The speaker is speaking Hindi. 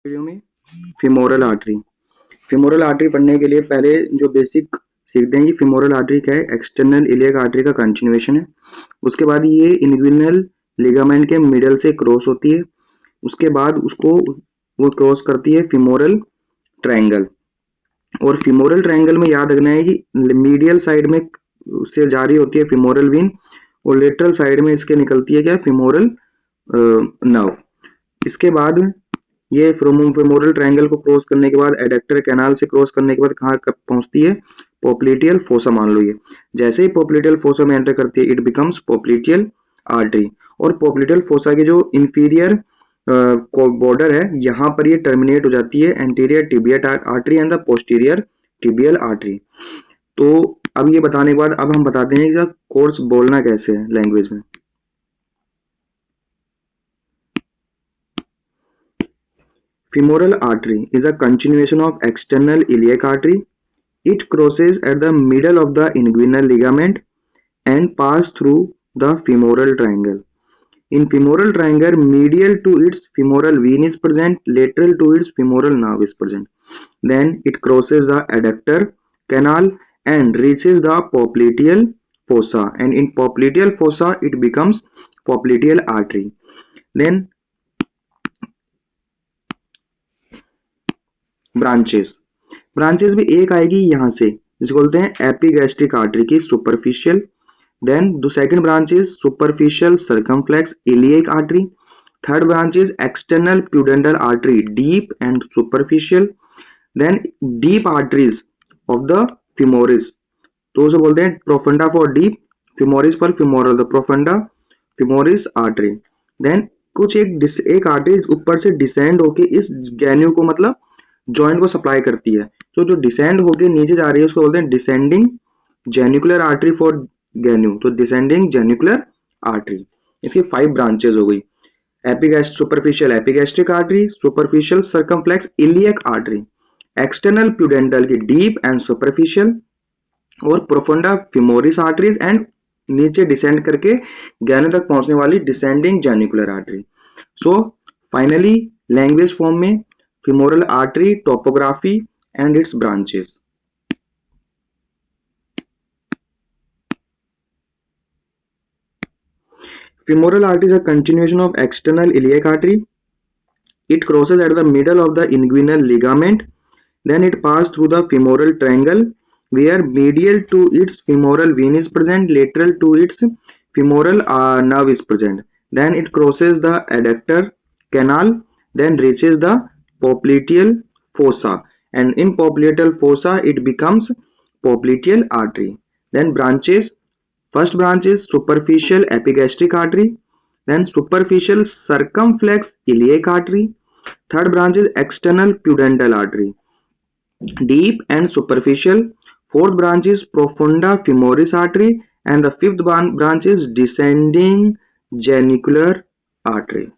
वीडियो में फीमोरल आर्टरी। फीमोरल आर्टरी पढ़ने के लिए पहले जो बेसिक सीखते हैं कि फीमोरल आर्टरी क्या है। एक्सटर्नल इलियक आर्टरी का कंटिन्यूएशन है। उसके बाद ये इन्ग्विनल लिगामेंट के मिडल से क्रॉस होती है। उसके बाद उसको वो क्रॉस करती है फीमोरल ट्रायंगल। और फीमोरल ट्रायंगल में याद रखना है कि मीडियल साइड में उससे जारी होती है फीमोरल वेन और लेटरल साइड में इसके निकलती है क्या, फीमोरल नर्व। इसके बाद ये फेमोरल ट्रायंगल को क्रॉस करने के बाद एडेक्टर कैनाल से क्रॉस करने के बाद कहाँ पहुंचती है, पोप्लिटियल फोसा। मान लो ये जैसे ही पोप्लिटियल फोसा में एंटर करती है इट बिकम्स पोप्लिटियल आर्टरी। और पोप्लिटियल फोसा की जो इंफीरियर बॉर्डर है यहाँ पर ये टर्मिनेट हो जाती है anterior tibial artery and the posterior tibial artery. तो अब ये बताने के बाद अब हम बताते हैं कि कोर्स बोलना कैसे है लैंग्वेज में। Femoral artery is a continuation of external iliac artery. It crosses at the middle of the inguinal ligament and passes through the femoral triangle. In femoral triangle, medial to its femoral vein is present, lateral to its femoral nerve is present. Then it crosses the adductor canal and reaches the popliteal fossa. And in popliteal fossa, it becomes popliteal artery. Then branches भी एक आएगी यहाँ से, जिसको बोलते हैं एपिगैस्ट्रिक आर्टरी की superficial. Then the second branch is superficial circumflex iliac artery. Third branch is external pudendal artery deep and superficial. Then deep arteries of the femoris, तो उसे बोलते हैं profunda for deep, femoris for femoral, the profunda femoris artery. Then कुछ एक आर्टरी ऊपर से डिसेंड होके इस गैन्यू को मतलब जॉइंट को सप्लाई करती है। तो जो डिसेंड होके नीचे जा रही है उसको बोलते हैं डिसेंडिंग जेनिकुलर आर्टरी फॉर गैन्यू। तो डिसेंडिंग जेनिकुलर आर्टरी, इसकी 5 ब्रांचेस हो गई। Superficial epigastric artery, superficial circumflex iliac artery, external प्यूडेंटल की डीप एंड सुपरफिशियल, और प्रोफंडा फिमोरिस आर्टरीज, एंड नीचे डिसेंड करके गैन्यू तक पहुंचने वाली descending genicular artery. So finally language form में femoral artery topography and its branches. Femoral artery is a continuation of external iliac artery. It crosses at the middle of the inguinal ligament. Then it passes through the femoral triangle where medial to its femoral vein is present, lateral to its femoral nerve is present. Then it crosses the adductor canal, then reaches the popliteal fossa, and in popliteal fossa it becomes popliteal artery. Then branches, first branch is superficial epigastric artery, then superficial circumflex iliac artery, third branch is external pudendal artery, deep and superficial, fourth branch is profunda femoris artery, and the fifth branch is descending genicular artery.